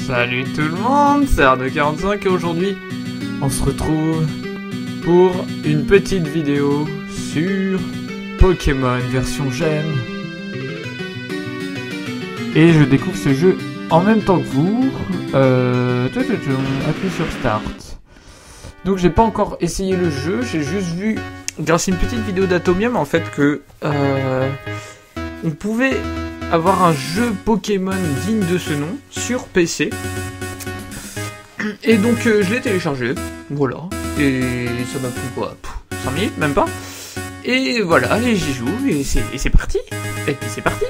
Salut tout le monde, c'est Arnaud45 et aujourd'hui on se retrouve pour une petite vidéo sur Pokémon version Gemme. Et je découvre ce jeu en même temps que vous. Appuie sur Start. Donc j'ai pas encore essayé le jeu, j'ai juste vu grâce à une petite vidéo d'Atomium en fait que on pouvait avoir un jeu Pokémon digne de ce nom sur PC. Et donc je l'ai téléchargé, voilà. Et ça m'a pris quoi 5 minutes, même pas. Et voilà, et j'y joue, et c'est parti. Et puis c'est parti.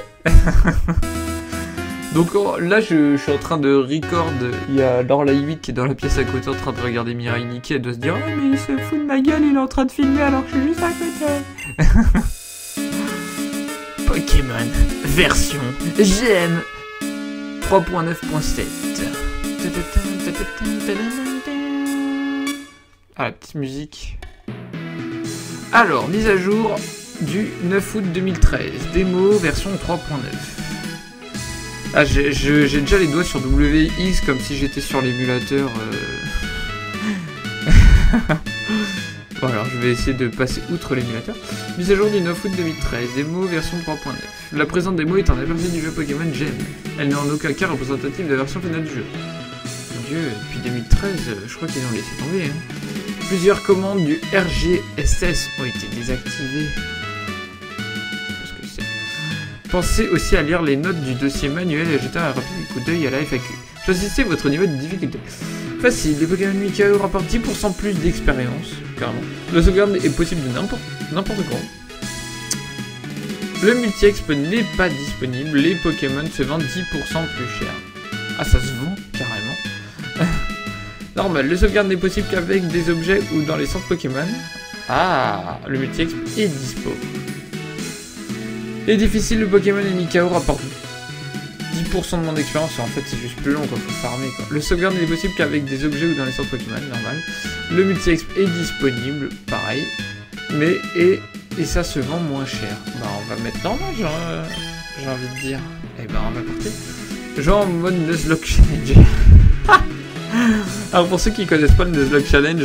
Donc là je suis en train de record, il y a Lorelai 8 qui est dans la pièce à côté en train de regarder Mirai Nikki, elle doit se dire oh, mais il se fout de ma gueule, il est en train de filmer alors que je suis juste à côté. Pokémon version Gemme 3.9.7. Ah, la petite musique. Alors, mise à jour du 9 août 2013, démo version 3.9. Ah, j'ai déjà les doigts sur WX comme si j'étais sur l'émulateur. Bon, alors je vais essayer de passer outre l'émulateur. Mise à jour du 9 août 2013, démo version 3.9. La présente démo est un aperçu du jeu Pokémon Gemme. Elle n'est en aucun cas représentative de la version finale du jeu. Mon dieu, depuis 2013, je crois qu'ils ont laissé tomber. Hein. Plusieurs commandes du RGSS ont été désactivées. Qu'est-ce que c'est ? Pensez aussi à lire les notes du dossier manuel et à jeter un rapide coup d'œil à la FAQ. Choisissez votre niveau de difficulté. Facile, les Pokémon Mikao rapportent 10% plus d'expérience, carrément. La sauvegarde est possible de n'importe quand. Le multi-exp n'est pas disponible, les Pokémon se vendent 10% plus cher. Ah, ça se vend, carrément. Normal, le sauvegarde n'est possible qu'avec des objets ou dans les centres Pokémon. Ah, le multi-exp est dispo. Et difficile, le Pokémon et Mikao rapportent 10% de mon expérience, en fait c'est juste plus long quand faut farmer quoi. Le sauvegarde n'est possible qu'avec des objets ou dans les centres Pokémon, normal. Le multi-exp est disponible, pareil. Mais, et ça se vend moins cher. Bah on va mettre normal, j'ai envie de dire. Et ben on va partir. Genre en mode Nuzlocke Challenge. Alors pour ceux qui connaissent pas le Nuzlocke Challenge,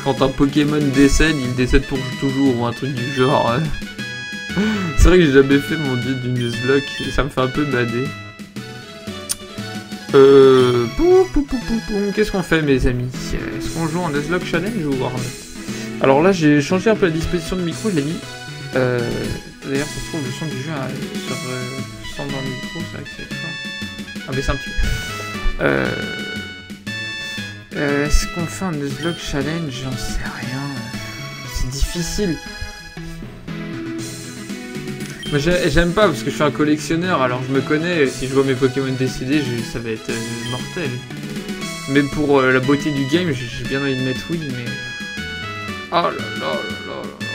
quand un Pokémon décède, il décède pour toujours ou un truc du genre. C'est vrai que j'ai jamais fait mon dieu du Nuzlocke, ça me fait un peu bader. Qu'est-ce qu'on fait mes amis? Est-ce qu'on joue en Nuzlocke Challenge ou Warnet? Alors là j'ai changé un peu la disposition de micro, je l'ai mis. D'ailleurs ça se trouve le son du jeu sur son dans le micro, c'est vrai que c'est fort. Ah mais c'est un petit peu. Est-ce qu'on fait un Nuzlocke Challenge? J'en sais rien. C'est difficile. Mais j'aime pas parce que je suis un collectionneur, alors je me connais, si je vois mes Pokémon décédés, ça va être mortel. Mais pour la beauté du game, j'ai bien envie de mettre oui, mais... Oh là là là là là là.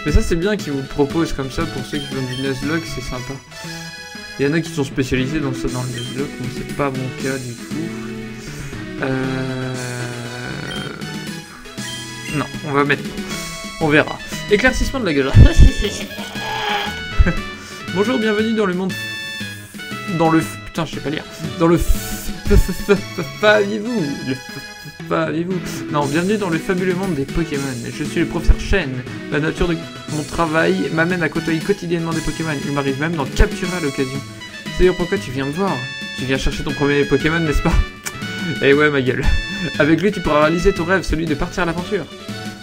Mais ça c'est bien qu'ils vous proposent comme ça pour ceux qui font du Nuzlocke, c'est sympa. Il y en a qui sont spécialisés dans ça dans le Nuzlocke, mais c'est pas mon cas du tout. Non, on va mettre... On verra. Éclaircissement de la gueule. Bonjour, bienvenue dans le monde... Dans le... Putain, je sais pas lire. Dans le... Faviez-vous. Faviez-vous. Non, bienvenue dans le fabuleux monde des Pokémon. Je suis le professeur Shen. La nature de mon travail m'amène à côtoyer quotidiennement des Pokémon. Il m'arrive même d'en capturer à l'occasion. C'est d'ailleurs pourquoi tu viens me voir. Tu viens chercher ton premier Pokémon, n'est-ce pas? Eh ouais, ma gueule. Avec lui, tu pourras réaliser ton rêve, celui de partir à l'aventure.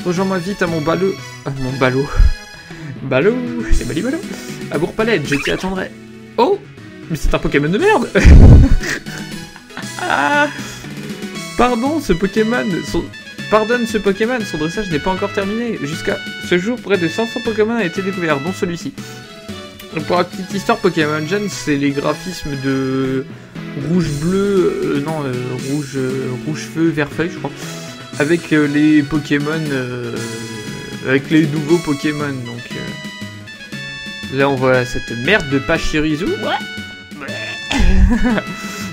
Rejoins-moi vite à mon ballot. Mon ballot. Ballot, c'est Balibalo. À Bourg-Palette, je t'y attendrai. Oh, mais c'est un Pokémon de merde. Ah. Pardonne ce Pokémon, son dressage n'est pas encore terminé. Jusqu'à ce jour, près de 500 Pokémon ont été découverts, dont celui-ci. Pour la petite histoire, Pokémon Gen, c'est les graphismes de rouge-bleu, rouge-feu, vert-feuille, je crois. Avec les Pokémon, avec les nouveaux Pokémon, donc... Là, on voit cette merde de Pachirisu.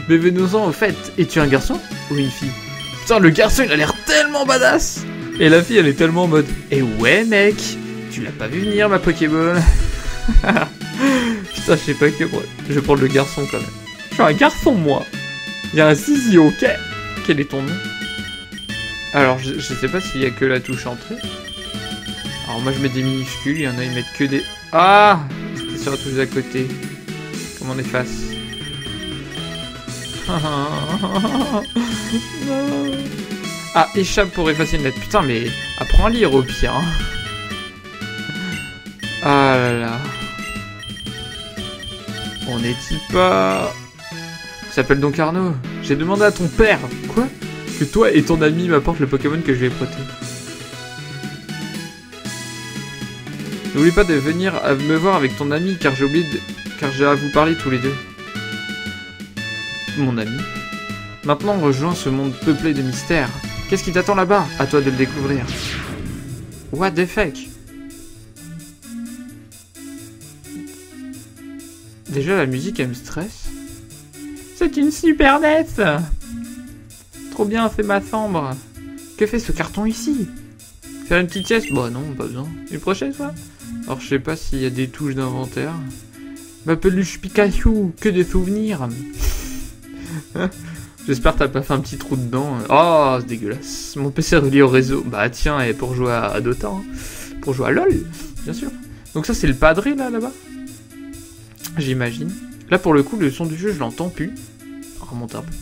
Mais venons-en au fait. Es-tu un garçon ou une fille? Putain, le garçon, il a l'air tellement badass. Et la fille, elle est tellement en mode... Eh ouais, mec, tu l'as pas vu venir, ma Pokéball. Putain, je sais pas que moi. Je vais prendre le garçon, quand même. Je suis un garçon, moi. Il y a un Zizi, ok. Quel est ton nom? Alors, je sais pas s'il y a que la touche entrée. Alors, moi, je mets des minuscules. Il y en a, ils mettent que des... Ah! C'était sur la touche d'à côté. Comment on efface? Ah, échappe pour effacer une lettre. Putain, mais apprends à lire au pire. Hein. Ah là là. On n'est-il pas... Il s'appelle donc Arnaud. J'ai demandé à ton père. Quoi? Que toi et ton ami m'apportent le Pokémon que je vais prêter. N'oublie pas de venir me voir avec ton ami car j'ai à vous parler tous les deux. Mon ami. Maintenant rejoins ce monde peuplé de mystères. Qu'est-ce qui t'attend là-bas? À toi de le découvrir. What the fuck? Déjà la musique elle me stresse. C'est une Super NES. Trop bien, c'est ma chambre. Que fait ce carton ici? Faire une petite sieste? Bah non, pas besoin. Une prochaine fois? Alors je sais pas s'il y a des touches d'inventaire. Ma peluche Pikachu, que des souvenirs. J'espère que t'as pas fait un petit trou dedans. Oh, c'est dégueulasse. Mon PC est relié au réseau. Bah tiens, et pour jouer à Dota. Hein. Pour jouer à LoL, bien sûr. Donc ça c'est le padré là-bas. J'imagine. Là pour le coup, le son du jeu, je l'entends plus. Remonte un peu.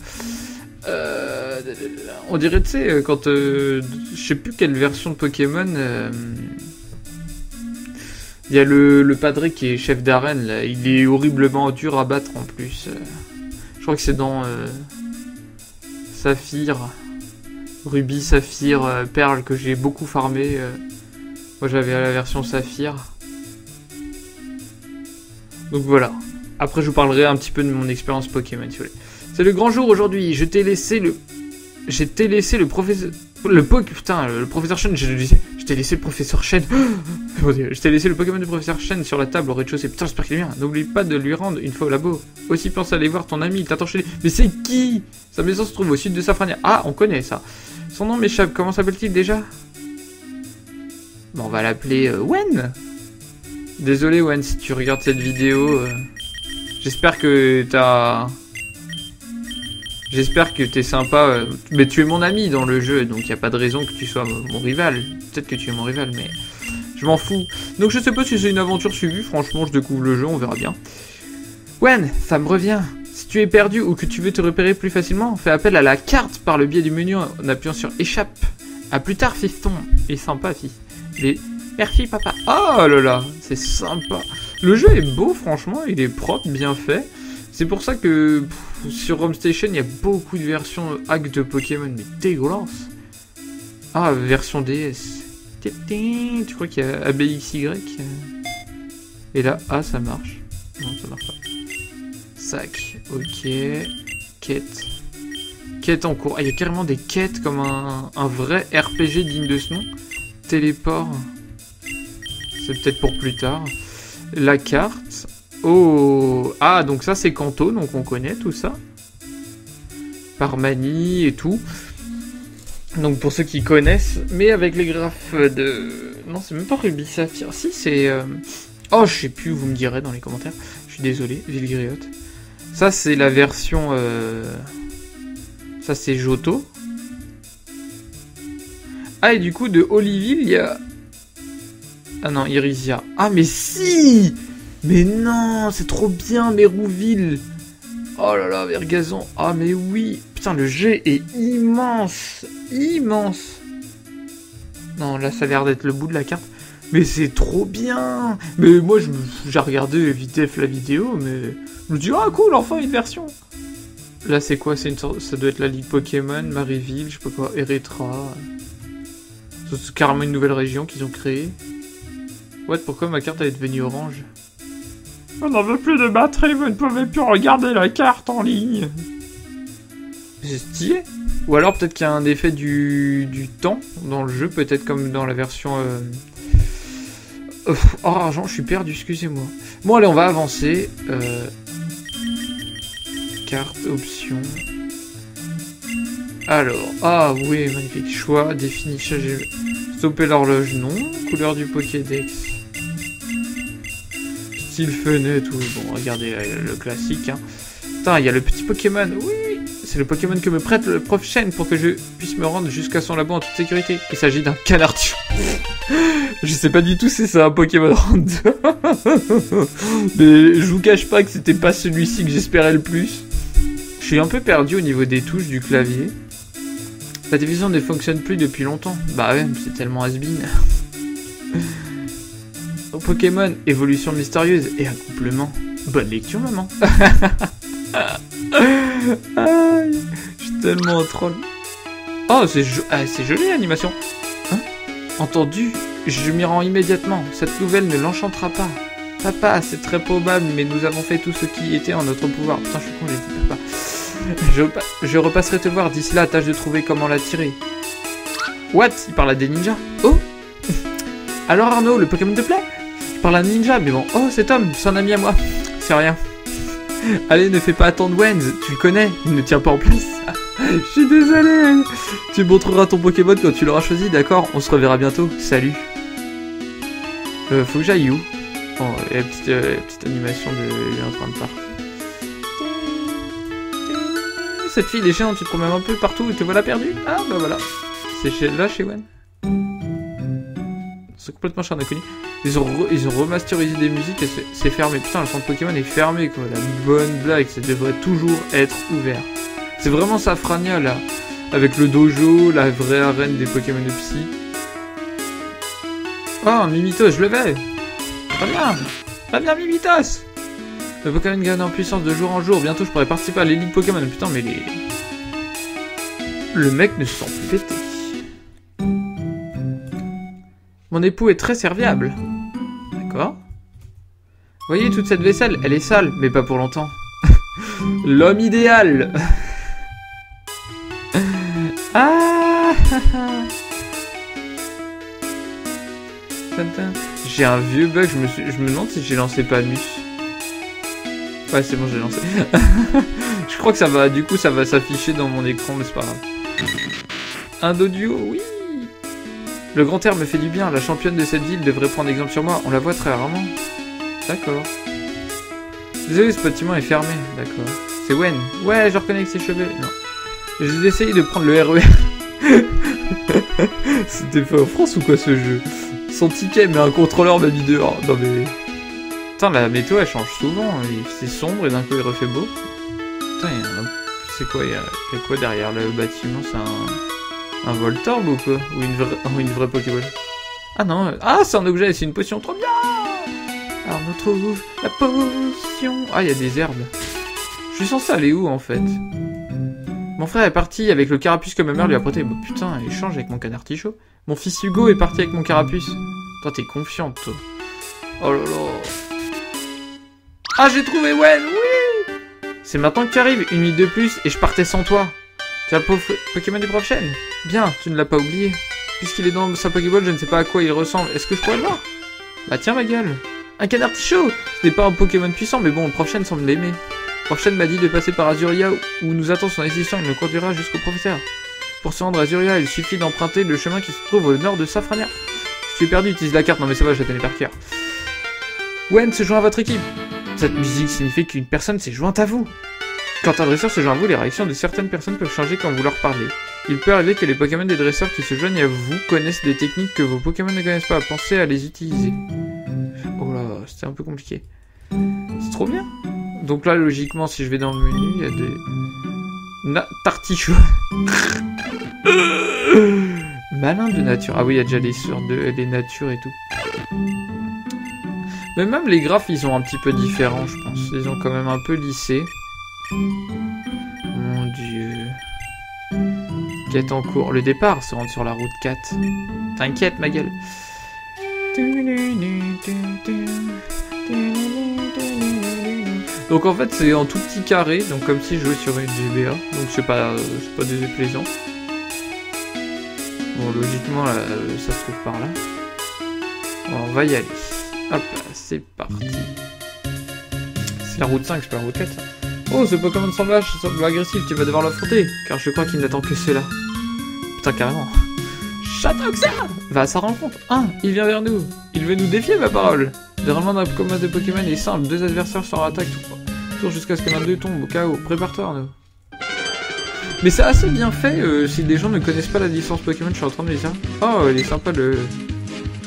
On dirait, tu sais, quand... je sais plus quelle version de Pokémon... Il y a le padré qui est chef d'arène, là. Il est horriblement dur à battre, en plus. Je crois que c'est dans... Saphir... Ruby, Saphir, Perle, que j'ai beaucoup farmé. Moi, j'avais la version Saphir. Donc, voilà. Après, je vous parlerai un petit peu de mon expérience Pokémon, si vous voulez. C'est le grand jour aujourd'hui. Je t'ai laissé le professeur... le professeur Chen, je t'ai laissé le professeur Chen. Je t'ai laissé le Pokémon du professeur Chen sur la table au rez-de-chaussée. Putain, j'espère qu'il est bien. N'oublie pas de lui rendre une fois au labo. Aussi, pense à aller voir ton ami, il t'attend chez lui. Mais c'est qui? Sa maison se trouve au sud de Safrania. Ah, on connaît ça. Son nom m'échappe. Comment s'appelle-t-il déjà? Bon, on va l'appeler Wen. Désolé, Wen, si tu regardes cette vidéo. J'espère que t'es sympa, mais tu es mon ami dans le jeu, donc il n'y a pas de raison que tu sois mon rival. Peut-être que tu es mon rival, mais je m'en fous. Donc je sais pas si c'est une aventure suivie, franchement je découvre le jeu, on verra bien. Wen, ça me revient. Si tu es perdu ou que tu veux te repérer plus facilement, fais appel à la carte par le biais du menu en appuyant sur échappe. A plus tard, fiston. Il est sympa, fils. Merci, papa. Oh là là, c'est sympa. Le jeu est beau, franchement, il est propre, bien fait. C'est pour ça que sur Home Station, il y a beaucoup de versions hack de Pokémon, mais dégueulasse. Ah, version DS. Tu crois qu'il y a ABXY? Et là, A, ça marche. Non, ça marche pas. Sac, ok. Quête. Quête en cours. Ah, il y a carrément des quêtes comme un vrai RPG digne de ce nom. Téléport. C'est peut-être pour plus tard. La carte. Oh. Ah, donc ça c'est Kanto, donc on connaît tout ça. Parmanie et tout. Donc pour ceux qui connaissent, mais avec les graphes de... Non, c'est même pas Ruby Saphir. Si, c'est... Oh, je sais plus, vous me direz dans les commentaires. Je suis désolé, Vilgriotte. Ça, c'est la version... Ça, c'est Johto. Ah, et du coup, de Oliville, il y a... Ah non, Irisia. Ah, mais si! Mais non, c'est trop bien, Mérouville. Oh là là, Vergazon. Ah, mais oui. Putain, le jeu est immense. Immense. Non, là, ça a l'air d'être le bout de la carte. Mais c'est trop bien. Mais moi, j'ai regardé vite fait la vidéo, mais... Je me dis, ah, cool, enfin, une version. Là, c'est quoi? C'est une sorte... Ça doit être la Ligue Pokémon, Marieville, je sais pas quoi, Eretra. C'est carrément une nouvelle région qu'ils ont créée. What, pourquoi ma carte elle est devenue orange? On n'en veut plus de batterie, vous ne pouvez plus regarder la carte en ligne. C'est stylé. Ou alors peut-être qu'il y a un effet du temps dans le jeu, peut-être comme dans la version... Oh, argent, je suis perdu, excusez-moi. Bon, allez, on va avancer. Carte, option. Alors, ah oui, magnifique choix. Définition, stopper l'horloge, non. Couleur du Pokédex. Style fenêtre, oui, bon, regardez le classique. Hein. Putain, il y a le petit Pokémon, oui. C'est le Pokémon que me prête le prof Chen pour que je puisse me rendre jusqu'à son labo en toute sécurité. Il s'agit d'un canard. Je sais pas du tout si c'est un Pokémon random. Mais je vous cache pas que c'était pas celui-ci que j'espérais le plus. Je suis un peu perdu au niveau des touches du clavier. La télévision ne fonctionne plus depuis longtemps. Bah ouais, c'est tellement has-been. Pokémon, évolution mystérieuse et accouplement. Bonne lecture, maman. Aïe, je suis tellement un troll. Oh, c'est joli l'animation. Hein? Entendu, je m'y rends immédiatement. Cette nouvelle ne l'enchantera pas. Papa, c'est très probable, mais nous avons fait tout ce qui était en notre pouvoir. Putain, je suis con, j'ai dit papa. Je repasserai te voir. D'ici là, tâche de trouver comment la tirer. What? Il parle à des ninjas? Oh. Alors Arnaud, le Pokémon te plaît? Je parle à un ninja, mais bon. Oh, c'est Tom, c'est un ami à moi. C'est rien. Allez, ne fais pas attendre Wenz, tu le connais, il ne tient pas en place. Je suis désolé. Tu montreras ton Pokémon quand tu l'auras choisi, d'accord? On se reverra bientôt, salut. Faut que j'aille où? Oh, et la petite animation de lui en train de partir. Cette fille déchirante, tu te promènes un peu partout et te voilà perdu. Ah bah voilà. C'est là chez Wen. C'est complètement cher d'inconnu. Ils ont remasterisé des musiques et c'est fermé. Putain, le centre Pokémon est fermé quoi. La bonne blague, ça devrait toujours être ouvert. C'est vraiment Safrania là. Avec le dojo, la vraie arène des Pokémon de Psy. Oh, Mimitos, je le vais. Très bien. Très bien, Mimitos. Le Pokémon gagne en puissance de jour en jour. Bientôt, je pourrais participer à l'élite Pokémon. Putain, mais les... Le mec ne se sent plus pété. Mon époux est très serviable. D'accord. Voyez toute cette vaisselle, elle est sale, mais pas pour longtemps. L'homme idéal. Ah. J'ai un vieux bug, je me demande si j'ai lancé Panus. Ouais, c'est bon, j'ai lancé. Je crois que ça va, du coup, ça va s'afficher dans mon écran, mais c'est pas grave. Un dodio, oui. Le grand air me fait du bien. La championne de cette ville devrait prendre exemple sur moi. On la voit très rarement. D'accord. Désolé, ce bâtiment est fermé. D'accord. C'est Wen. Ouais, je reconnais que ses cheveux. Non. J'ai essayé de prendre le RER. C'était fait en France ou quoi ce jeu? Son ticket, mais un contrôleur m'a mis dehors. Non mais... Putain, la météo elle change souvent. C'est sombre et d'un coup il refait beau. Putain, c'est quoi? Il y a quoi derrière le bâtiment? C'est un Voltorb ou quoi? Ou une vraie Pokéball? Ah non, ah c'est un objet, c'est une potion, trop bien! Alors on trouve la potion... Ah, il y a des herbes. Je suis censé aller où en fait? Mon frère est parti avec le carapuce que ma mère lui a prêté. Bah, putain, elle échange avec mon canard tichot. Mon fils Hugo est parti avec mon carapuce. Toi, t'es confiante, toi. Oh là là. Ah, j'ai trouvé Wen, oui! C'est maintenant que tu arrives, une minute de plus, et je partais sans toi. Tu as le Pokémon du prof Chen? Bien, tu ne l'as pas oublié. Puisqu'il est dans sa Pokéball, je ne sais pas à quoi il ressemble. Est-ce que je pourrais le voir? Bah tiens ma gueule. Un canard tichot! Ce n'est pas un Pokémon puissant, mais bon, le prof Chen semble l'aimer. Le prof Chen m'a dit de passer par Azuria, où nous attend son assistant, il me conduira jusqu'au professeur. Pour se rendre à Azuria, il suffit d'emprunter le chemin qui se trouve au nord de Safrania. Si tu es perdu, utilise la carte. Non mais ça va, je la connais par cœur. Wen se joint à votre équipe. Cette musique signifie qu'une personne s'est jointe à vous. Quand un dresseur se joint à vous, les réactions de certaines personnes peuvent changer quand vous leur parlez. Il peut arriver que les Pokémon des dresseurs qui se joignent à vous connaissent des techniques que vos Pokémon ne connaissent pas. Pensez à les utiliser. Oh là, c'était un peu compliqué. C'est trop bien. Donc là, logiquement, si je vais dans le menu, il y a des... Tartichou. Malin de nature. Ah oui, il y a déjà les natures et tout. Mais même les graphes, ils sont un petit peu différents, je pense. Ils ont quand même un peu lissé. Mon dieu. Quête en cours. Le départ se rend sur la route 4. T'inquiète, ma gueule. Donc en fait, c'est en tout petit carré. Donc comme si je jouais sur une GBA. Donc c'est pas déplaisant. Bon, logiquement, là, ça se trouve par là. Bon, on va y aller. Hop là, c'est parti. C'est la route 5, c'est pas la route 4. Oh, ce Pokémon sauvage semble agressif, tu vas devoir l'affronter, car je crois qu'il n'attend que cela. Putain, carrément. Chatoxa va à sa rencontre. Il vient vers nous. Il veut nous défier, ma parole. Généralement, dans le combat de Pokémon est simple. Deux adversaires sur attaque, tour jusqu'à ce que l'un d'eux tombe au chaos. Prépare-toi, Arnaud. Mais c'est assez bien fait, si des gens ne connaissent pas la licence Pokémon, je suis en train de me dire. Oh, il est sympa le...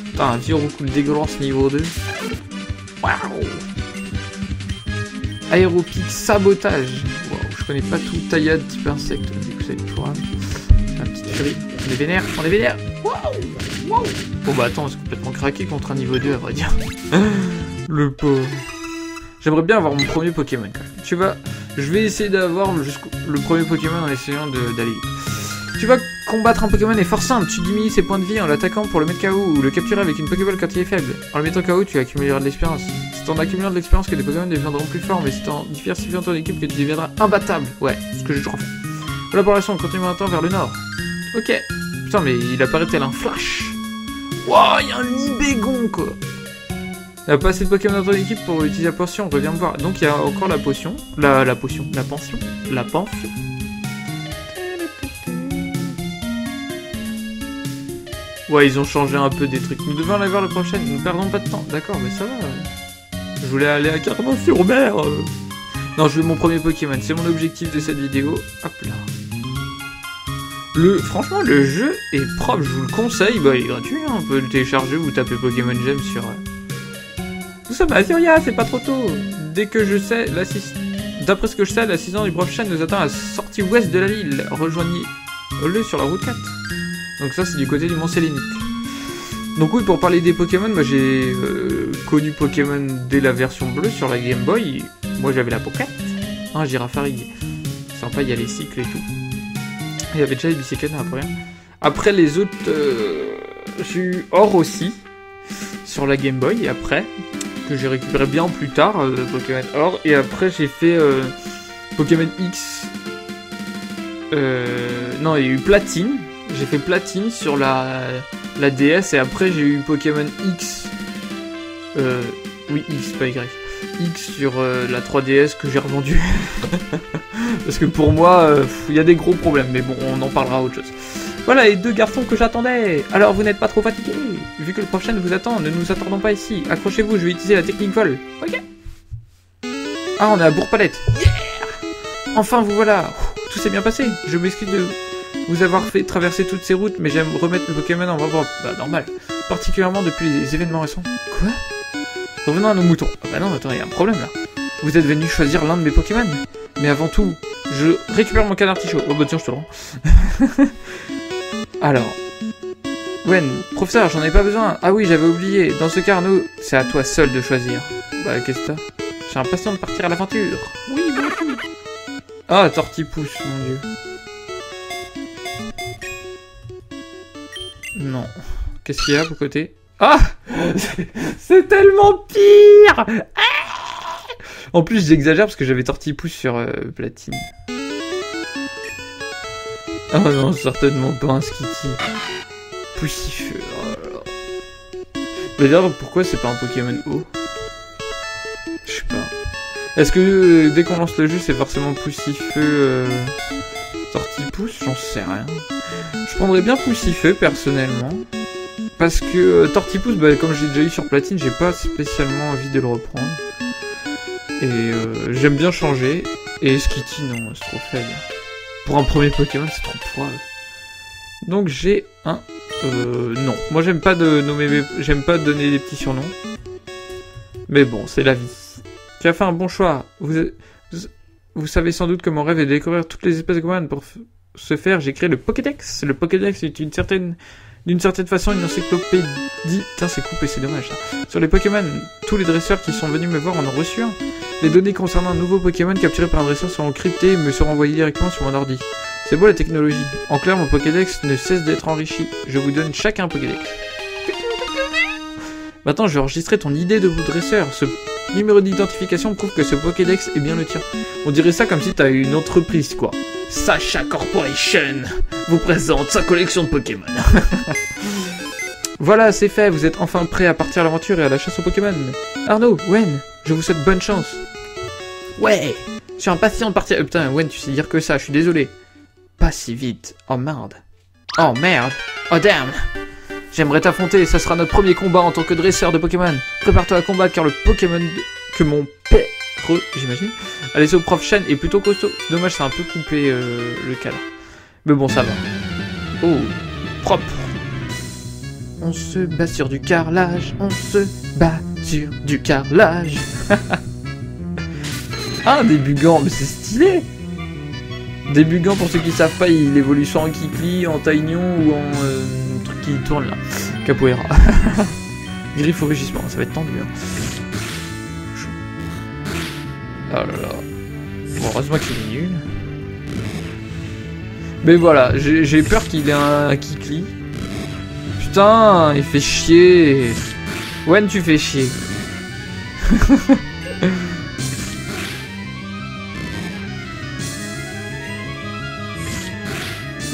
Putain, un vieux recul dégueulasse niveau 2. Waouh. Aéropic sabotage. Waouh, je connais pas tout. Taillade, type insecte. Du coup, ça va être pour la petite furie. On est vénère, on est vénère. Waouh, waouh. Bon bah attends, c'est complètement craqué contre un niveau 2 à vrai dire. Le pauvre. J'aimerais bien avoir mon premier Pokémon quand même. Tu vois, je vais essayer d'avoir le premier Pokémon en essayant d'aller vite. Tu vas combattre un Pokémon est fort simple. Tu diminues ses points de vie en l'attaquant pour le mettre KO ou le capturer avec une Pokéball quand il est faible. En le mettant KO, tu accumuleras de l'expérience. C'est en accumulant de l'expérience que des Pokémon deviendront plus forts, mais c'est en diversifiant ton équipe que tu deviendras imbattable. Ouais, ce que j'ai toujours fait. Voilà pour l'instant, on continue maintenant vers le nord. Ok. Putain, mais il apparaît tel un flash. Wow, il y a un Libégon quoi. Il n'y a pas assez de Pokémon dans ton équipe pour utiliser la potion, reviens me voir. Donc il y a encore la potion. La potion. La pension. La pension. Ouais, ils ont changé un peu des trucs. Nous devons aller voir la prochaine. Nous ne perdons pas de temps. D'accord, mais ça va. Je voulais aller à Carmin-sur-Mer. Non, je veux mon premier Pokémon. C'est mon objectif de cette vidéo. Hop là. Franchement, le jeu est propre. Je vous le conseille. Bah, il est gratuit. Hein. On peut le télécharger. Vous tapez Pokémon Gem sur... Nous sommes à Azuria, c'est pas trop tôt. Dès que je sais, d'après ce que je sais, la saison du Prof Chain nous attend à la sortie ouest de la ville. Rejoignez-le sur la route 4. Donc ça, c'est du côté du Mont Sélénique. Donc oui, pour parler des Pokémon, moi j'ai connu Pokémon dès la version bleue sur la Game Boy. Moi j'avais la Pocket. Hein, Girafarig. Sympa, il y a les cycles et tout. Il y avait déjà les bicyclettes après. Après les autres, j'ai eu Or aussi. Sur la Game Boy, et après... que j'ai récupéré bien plus tard, Pokémon Or, et après j'ai fait Pokémon X. Non, il y a eu Platine. J'ai fait Platine sur la DS, et après j'ai eu Pokémon X. Oui, X, pas Y. X sur la 3DS que j'ai revendu. Parce que pour moi, il y a des gros problèmes, mais bon, on en parlera autre chose. Voilà les deux garçons que j'attendais. Alors vous n'êtes pas trop fatigués? Vu que le prochain vous attend, ne nous attendons pas ici. Accrochez-vous, je vais utiliser la technique vol. Ok. Ah, on est à Bourg-Palette. Yeah. Enfin vous voilà. Tout s'est bien passé. Je m'excuse de vous avoir fait traverser toutes ces routes, mais j'aime remettre le Pokémon en voie propre. Bah normal. Particulièrement depuis les événements récents. Quoi? Revenons à nos moutons. Ah bah non, attends, il y a un problème là. Vous êtes venu choisir l'un de mes Pokémon. Mais avant tout, je récupère mon canard artichaut. Oh bah tiens, je te le rends. Alors, Wen, professeur, j'en ai pas besoin. Ah oui, j'avais oublié. Dans ce cas, Arnaud, c'est à toi seul de choisir. Bah, qu'est-ce que t'as? Je suis impatient de partir à l'aventure. Oui, moi aussi. Ah, Tortipousse, mon dieu. Non. Qu'est-ce qu'il y a à côté? Ah, c'est tellement pire. Ah, en plus, j'exagère parce que j'avais Tortipousse sur Platine. Oh non, certainement pas un Skitty. Poussifeu, oh là là. D'ailleurs, pourquoi c'est pas un Pokémon eau? Je sais pas. Est-ce que dès qu'on lance le jeu, c'est forcément Poussifeu Tortipousse? J'en sais rien. Je prendrais bien Poussifeu, personnellement. Parce que Tortipousse, bah, comme j'ai déjà eu sur Platine, j'ai pas spécialement envie de le reprendre. Et j'aime bien changer. Et Skitty, non, c'est trop faible. Pour un premier Pokémon, c'est trop poil. Donc j'ai un... non. Moi, j'aime pas de nommer... J'aime pas donner des petits surnoms. Mais bon, c'est la vie. Tu as fait un bon choix. Vous savez sans doute que mon rêve est de découvrir toutes les espèces de Pokémon. Pour ce faire, j'ai créé le Pokédex. Le Pokédex est d'une certaine façon une encyclopédie... Putain, c'est coupé, c'est dommage, ça. Sur les Pokémon, tous les dresseurs qui sont venus me voir en ont reçu un. Les données concernant un nouveau Pokémon capturé par un dresseur seront cryptées et me seront envoyées directement sur mon ordi. C'est beau la technologie. En clair, mon Pokédex ne cesse d'être enrichi. Je vous donne chacun un Pokédex. Maintenant, je vais enregistrer ton idée de dresseur. Ce numéro d'identification prouve que ce Pokédex est bien le tien. On dirait ça comme si t'as une entreprise, quoi. Sacha Corporation vous présente sa collection de Pokémon. Voilà, c'est fait. Vous êtes enfin prêts à partir à l'aventure et à la chasse aux Pokémon. Arnaud, Wen, je vous souhaite bonne chance. Ouais, je suis impatient de partir. Putain, Wen, tu sais dire que ça, je suis désolé. Pas si vite. Oh merde. Oh merde. Oh damn. J'aimerais t'affronter, ça sera notre premier combat en tant que dresseur de Pokémon. Prépare-toi à combattre car le Pokémon que mon père, j'imagine, a laissé au Prof Chain est plutôt costaud. Dommage, c'est un peu coupé le cadre. Mais bon, ça va. Oh, propre. On se bat sur du carrelage, on se bat sur du carrelage. Ah, un débugant, mais c'est stylé. Débugant, pour ceux qui savent pas, il évolue soit en kikli, en taignon ou en truc qui tourne là. Capoeira. Griffe au rugissement, ça va être tendu. Hein. Oh là là. Bon, heureusement qu'il est nul. Mais voilà, j'ai peur qu'il ait un kikli. Putain, il fait chier. Wen, tu fais chier.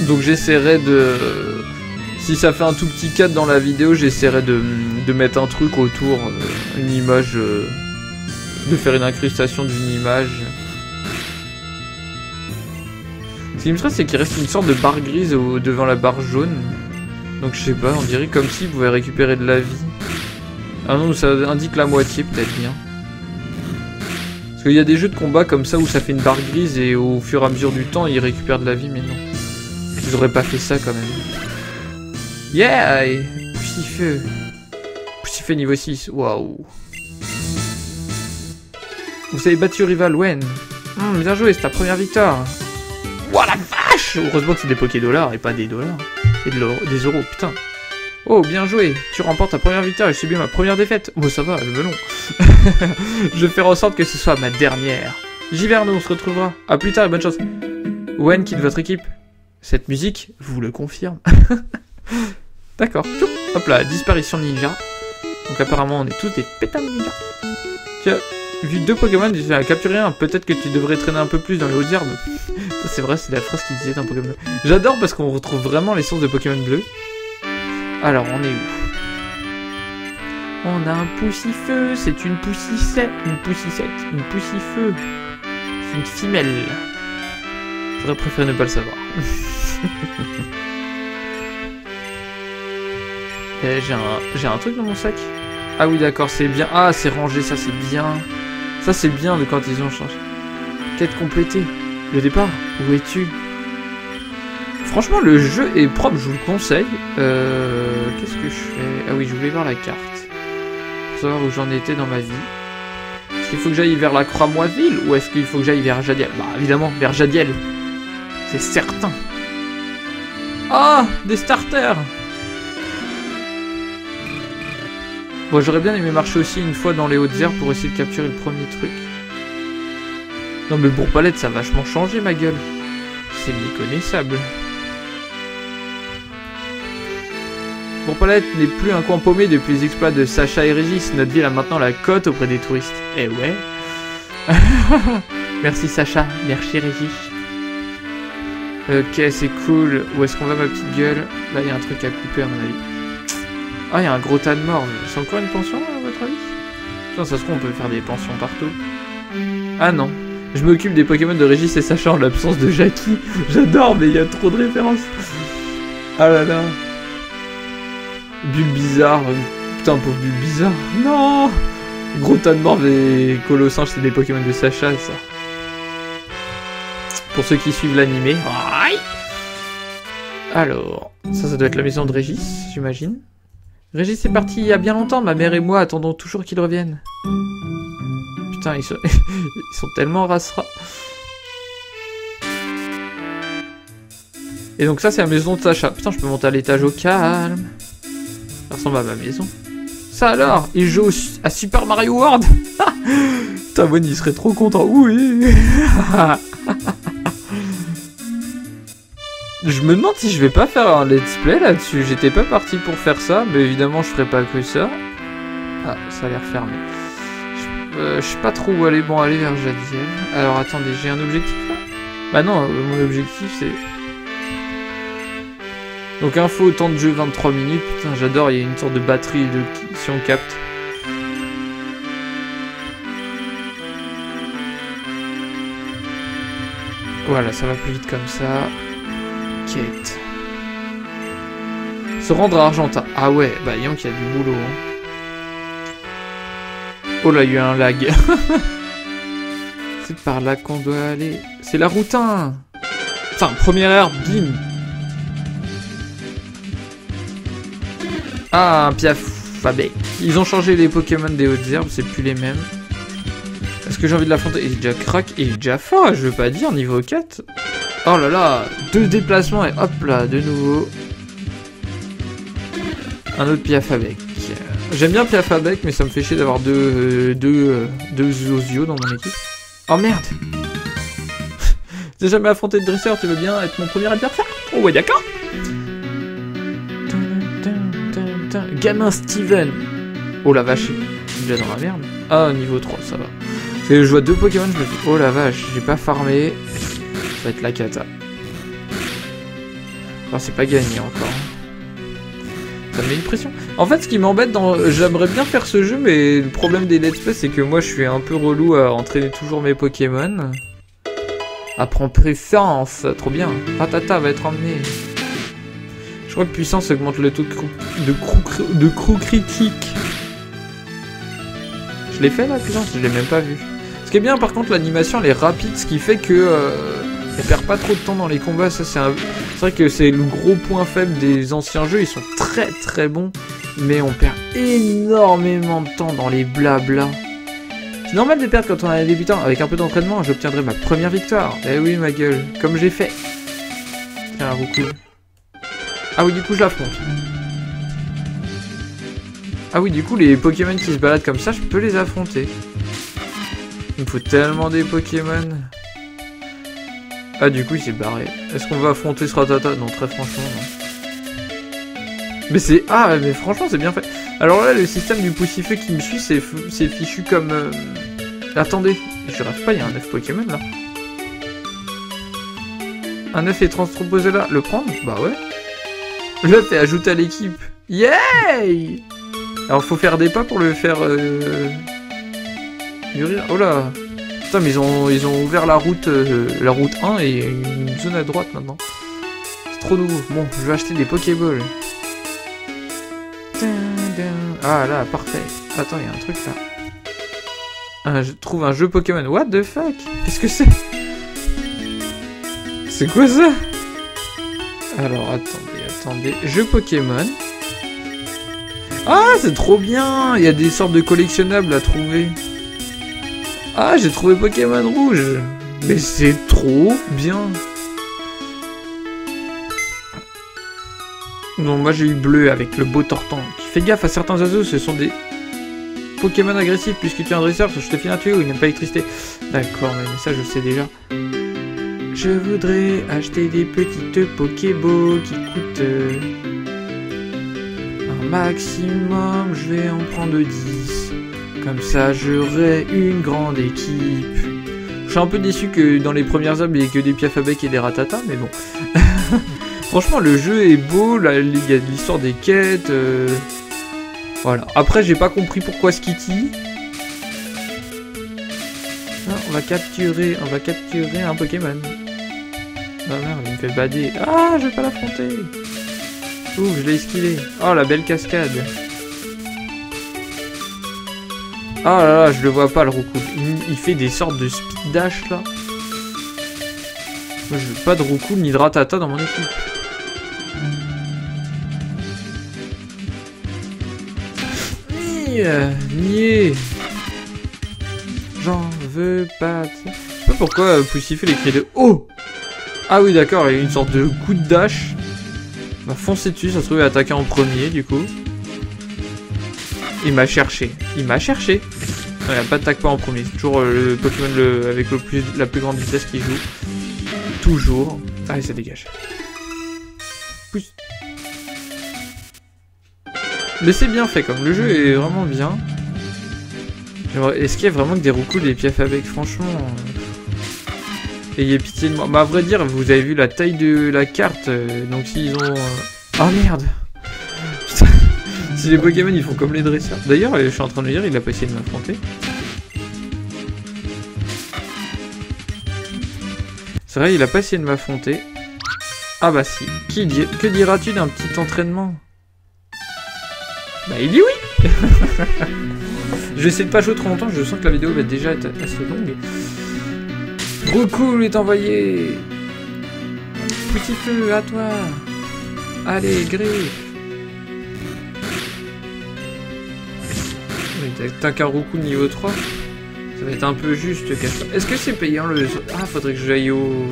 Donc j'essaierai de... Si ça fait un tout petit cadre dans la vidéo, j'essaierai de mettre un truc autour, une image... de faire une incrustation d'une image. Ce qui me stresse, c'est qu'il reste une sorte de barre grise devant la barre jaune. Donc je sais pas, on dirait comme s'il pouvait récupérer de la vie. Ah non, ça indique la moitié peut-être bien. Parce qu'il y a des jeux de combat comme ça où ça fait une barre grise et au fur et à mesure du temps, il récupère de la vie, mais non. Ils auraient pas fait ça quand même. Yeah! Poussifeu. Poussifeu niveau 6, waouh. Vous avez battu rival Wen. Bien joué, c'est ta première victoire. Ouah la vache! Heureusement que c'est des Poké-Dollars et pas des dollars. Et des euros, putain. Oh, bien joué. Tu remportes ta première victoire et je subis ma première défaite. Oh, ça va, le melon. Je vais faire en sorte que ce soit ma dernière. Giverno, on se retrouvera. A plus tard et bonne chance. Wen quitte votre équipe. Cette musique vous le confirme. D'accord. Hop là, disparition ninja. Donc apparemment, on est tous des pétards ninja. Tu as vu 2 Pokémon, tu as capturé un. Peut-être que tu devrais traîner un peu plus dans les hautes herbes. C'est vrai, c'est la phrase qu'il disait dans Pokémon Bleu. J'adore parce qu'on retrouve vraiment les sources de Pokémon Bleu. Alors, on est où? On a un poussifeu, c'est une poussicette, une poussifeu. C'est une femelle. J'aurais préféré ne pas le savoir. J'ai un truc dans mon sac. Ah oui, d'accord, c'est bien. Ah, c'est rangé, ça c'est bien. Ça c'est bien de quand ils ont changé. Quête complétée. Le départ, où es-tu? Franchement, le jeu est propre, je vous le conseille. Qu'est-ce que je fais? Ah oui, je voulais voir la carte. Pour savoir où j'en étais dans ma vie. Est-ce qu'il faut que j'aille vers la Croix-Moisville ou est-ce qu'il faut que j'aille vers Jadiel? Bah, évidemment, vers Jadiel. C'est certain. Ah, des starters. Bon, j'aurais bien aimé marcher aussi une fois dans les hautes herbes pour essayer de capturer le premier truc. Non mais Bourg-Palette, ça a vachement changé ma gueule. C'est méconnaissable. Bourg-Palette n'est plus un coin paumé depuis les exploits de Sacha et Régis. Notre ville a maintenant la cote auprès des touristes. Eh ouais. Merci Sacha, merci Régis. Ok, c'est cool. Où est-ce qu'on va ma petite gueule? Là, il y a un truc à couper à mon avis. Ah, il y a un gros tas de morts. C'est encore une pension, à votre avis? Putain, ça se trouve, on peut faire des pensions partout. Ah non. Je m'occupe des Pokémon de Régis et Sacha en l'absence de Jackie. J'adore, mais il y a trop de références. Ah là là. Bulbizarre. Putain, pauvre Bulbizarre. Non. Gros tas de morts et Colossinge, c'est des Pokémon de Sacha, ça. Pour ceux qui suivent l'animé. Alors, ça doit être la maison de Régis, j'imagine. Régis est parti il y a bien longtemps, ma mère et moi attendons toujours qu'il revienne. Putain, ils sont tellement rassera. Et donc ça, c'est la maison de Sacha. Putain, je peux monter à l'étage au calme. Ça ressemble à ma maison. Ça alors, il joue à Super Mario World. Putain, Bonnie, il serait trop content. Oui. Je me demande si je vais pas faire un let's play là-dessus. J'étais pas parti pour faire ça, mais évidemment je ferai pas que ça. Ah, ça a l'air fermé. Je sais pas trop où aller. Bon, aller vers Jadiel. Alors attendez, j'ai un objectif là? Bah non, mon objectif c'est... Donc info, temps de jeu 23 minutes. Putain, j'adore, il y a une sorte de batterie si on capte. Voilà, ça va plus vite comme ça. Quête. Se rendre à Argentat. Ah ouais, bah disons qu'il y a du boulot. Hein. Oh là, il y a eu un lag. C'est par là qu'on doit aller. C'est la route 1. Enfin, première air, bim. Ah, un Piafabec. Ils ont changé les Pokémon des hautes herbes, c'est plus les mêmes. Est-ce que j'ai envie de l'affronter? Il est déjà crack, il est déjà fort, je veux pas dire, niveau 4. Oh là là, 2 déplacements et hop là, de nouveau. Un autre Piafabec. J'aime bien Piafabec, mais ça me fait chier d'avoir deux Zozio dans mon équipe. Oh merde. J'ai jamais affronté de dresseur, tu veux bien être mon premier adversaire? Oh ouais, d'accord. Gamin Steven. Oh la vache, il est déjà dans la merde. Ah, niveau 3, ça va. Parce que je vois 2 Pokémon, je me dis, oh la vache, j'ai pas farmé. Ça va être la cata. Enfin, c'est pas gagné encore. Ça me met une pression. En fait, ce qui m'embête dans... J'aimerais bien faire ce jeu, mais le problème des let's play, c'est que moi, je suis un peu relou à entraîner toujours mes Pokémon. Apprends puissance, trop bien. Ratata va être emmené. Je crois que puissance augmente le taux de crew critique. Je l'ai fait, la puissance? Je l'ai même pas vu. Ce qui est bien, par contre, l'animation, elle est rapide, ce qui fait que... elle perd pas trop de temps dans les combats, ça c'est vrai que c'est le gros point faible des anciens jeux, ils sont très très bons, mais on perd énormément de temps dans les blablas. C'est normal de perdre quand on est un débutant, avec un peu d'entraînement, j'obtiendrai ma première victoire. Eh oui ma gueule, comme j'ai fait. Tiens, un Roucoule. Ah oui, du coup je l'affronte. Ah oui, du coup les Pokémon qui se baladent comme ça, je peux les affronter. Il me faut tellement des Pokémon. Ah, du coup, il s'est barré. Est-ce qu'on va affronter ce Ratata? Non, très franchement, non. Mais c'est... Ah, mais franchement, c'est bien fait. Alors là, le système du poussifeu qui me suit, c'est fichu comme... Attendez, je rêve pas, il y a un 9 Pokémon, là. Un 9 est transposé là. Le prendre? Bah ouais. L'œuf est ajouté à l'équipe. Yay! Alors, faut faire des pas pour le faire... mûrir. Oh là! Putain, mais ils ont ouvert la route 1 et une zone à droite maintenant. C'est trop nouveau. Bon, je vais acheter des Pokéballs. Ah là, parfait. Attends, il y a un truc là. Je trouve un jeu Pokémon. What the fuck? Qu'est-ce que c'est? C'est quoi ça? Alors, attendez. Jeu Pokémon. Ah, c'est trop bien! Il y a des sortes de collectionnables à trouver. Ah, j'ai trouvé Pokémon rouge. Mais c'est trop bien. Non, moi j'ai eu bleu avec le beau Tortank. Fais gaffe à certains oiseaux, ce sont des Pokémon agressifs. Puisque tu es un dresseur, je te file un tuyau, il n'aime pas l'électricité. D'accord, mais ça je sais déjà. Je voudrais acheter des petites Pokéballs qui coûtent un maximum. Je vais en prendre 10. Comme ça, j'aurai une grande équipe. Je suis un peu déçu que dans les premières œuvres, il n'y ait que des Piafabec et des Ratata, mais bon. Franchement, le jeu est beau, là, il y a l'histoire des quêtes. Voilà. Après, j'ai pas compris pourquoi Skitty. Ah, on va capturer un Pokémon. Ah merde, il me fait bader. Ah, je vais pas l'affronter. Ouh, je l'ai esquivé. Oh, la belle cascade. Ah là là, je le vois pas le Roucoule. Il fait des sortes de speed dash là. Moi je veux pas de Roucoule ni de Ratata dans mon équipe. Nier. J'en veux pas. Je sais pas pourquoi Poussifeu les cris de oh. Ah oui d'accord, il y a une sorte de coup de dash. Il m'a foncé dessus, ça se trouve attaquer en premier du coup. Il m'a cherché. Il m'a cherché. Ouais, pas d'attaque pas en premier. C'est toujours le Pokémon avec la plus grande vitesse qui joue. Toujours. Allez, ça dégage. Pousse. Mais c'est bien fait, comme le jeu est vraiment bien. Est-ce qu'il y a vraiment que des Roucoules et des Piafabec? Franchement... Ayez pitié de moi. Bah à vrai dire, vous avez vu la taille de la carte. Donc s'ils ont... Oh merde. Putain. Si les Pokémon ils font comme les dresseurs. D'ailleurs, je suis en train de me dire, il a pas essayé de m'affronter. C'est vrai, il a pas essayé de m'affronter. Ah bah si. Que diras-tu d'un petit entraînement? Bah il dit oui. Je vais essayer de pas jouer trop longtemps, je sens que la vidéo va déjà être assez longue. Roucoule est envoyé. Poussifleux, à toi. Allez, griffe. T'as qu'un Roku niveau 3. Ça va être un peu juste, cache. Est-ce que c'est payant le... Ah, faudrait que j'aille au...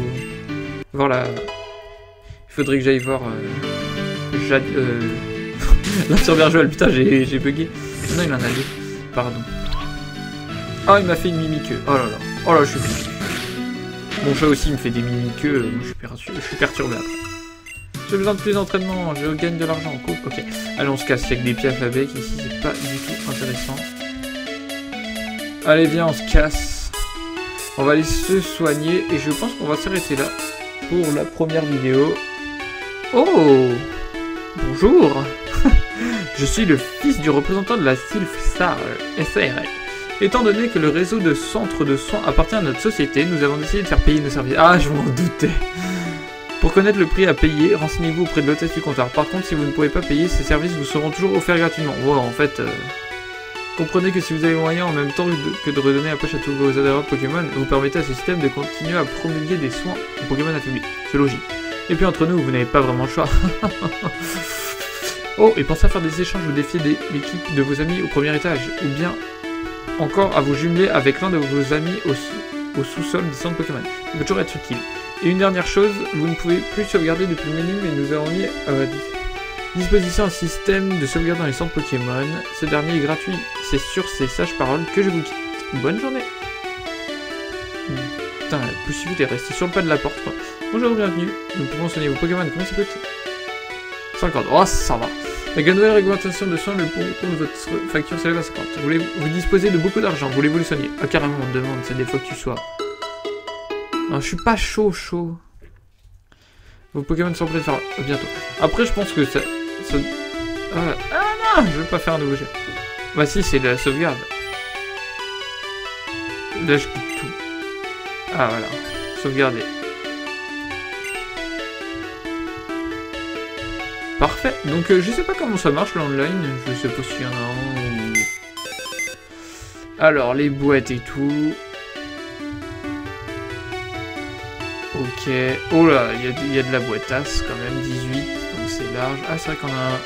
voir la... Il faudrait que j'aille voir... La surveillance Joël, putain, j'ai bugué. Non, il en a deux. Pardon. Ah, il m'a fait une mimiqueux. Oh là là. Oh là, je suis fou. Mon chat aussi me fait des mimiqueux. Je suis perturbé après. J'ai besoin de plus d'entraînement. Je gagne de l'argent. Cool. Ok. Allez, on se casse. Il y a que des pieds alphabets. Ici, c'est pas du tout intéressant. Allez, viens, on se casse. On va aller se soigner. Et je pense qu'on va s'arrêter là pour la première vidéo. Oh! Bonjour. Je suis le fils du représentant de la Sylph SARL. Étant donné que le réseau de centres de soins appartient à notre société, nous avons décidé de faire payer nos services. Ah, je m'en doutais. Pour connaître le prix à payer, renseignez-vous auprès de l'hôtesse du comptoir. Par contre, si vous ne pouvez pas payer, ces services vous seront toujours offerts gratuitement. Bon, en fait, comprenez que si vous avez moyen en même temps que de redonner la poche à tous vos adhérents Pokémon, vous permettez à ce système de continuer à promulguer des soins aux Pokémon affaiblis. C'est logique. Et puis entre nous, vous n'avez pas vraiment le choix. Oh, et pensez à faire des échanges ou défier l'équipe de vos amis au premier étage, ou bien encore à vous jumeler avec l'un de vos amis au sous-sol des centres Pokémon. Ça peut toujours être utile. Et une dernière chose, vous ne pouvez plus sauvegarder depuis le menu, mais nous avons mis à disposition un système de sauvegarde dans les centres Pokémon. Ce dernier est gratuit. C'est sur ces sages paroles que je vous quitte. Bonne journée. Putain, la possibilité est restée sur le pas de la porte, quoi. Bonjour, bienvenue. Nous pouvons soigner vos Pokémon. Combien ça coûte 50. Oh, ça va. Avec la nouvelle réglementation de soins, le coût de votre facture s'élève à 50. Vous disposez de beaucoup d'argent. Voulez-vous le soigner? Ah, carrément, on te demande. C'est des fois que tu sois. Non, je suis pas chaud. Vos Pokémon sont prêts de faire bientôt. Après, je pense que ça... Ah non, je veux pas faire un nouveau jet. Bah si, c'est de la sauvegarde. Là, je quitte tout. Ah, voilà. Sauvegarder. Parfait. Donc, je sais pas comment ça marche, l'online. Je sais pas s'il y en a un ou... Alors, les boîtes et tout... Ok. Oh là, il y a de la boîtasse quand même, 18, donc c'est large. Ah, c'est vrai qu'on a un...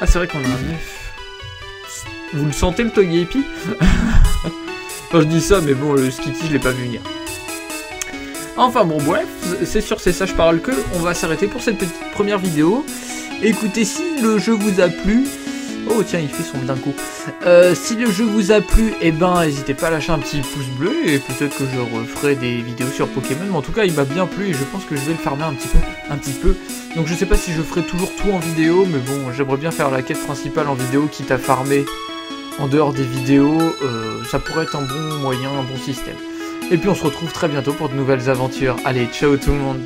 Ah, c'est vrai qu'on a un 9. Vous le sentez, le Togepi? Enfin, je dis ça, mais bon, le Skitty, je l'ai pas vu venir. Enfin, bon, bref, c'est sur ces sages paroles que on va s'arrêter pour cette petite première vidéo. Écoutez, si le jeu vous a plu... Oh tiens, il fait son d'un coup. Si le jeu vous a plu, eh ben n'hésitez pas à lâcher un petit pouce bleu et peut-être que je referai des vidéos sur Pokémon. Mais en tout cas, il m'a bien plu et je pense que je vais le farmer un petit peu. Donc je sais pas si je ferai toujours tout en vidéo, mais bon, j'aimerais bien faire la quête principale en vidéo, quitte à farmer en dehors des vidéos. Ça pourrait être un bon moyen, un bon système. Et puis on se retrouve très bientôt pour de nouvelles aventures. Allez, ciao tout le monde.